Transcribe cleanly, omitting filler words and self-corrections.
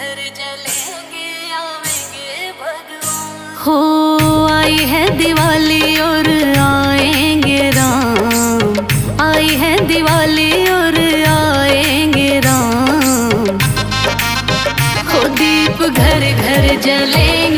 घर जलेंगे आवेंगे भगवान। हो आई है दिवाली और आएंगे राम, आई है दिवाली और आएंगे राम। हो दीप घर घर जलेंगे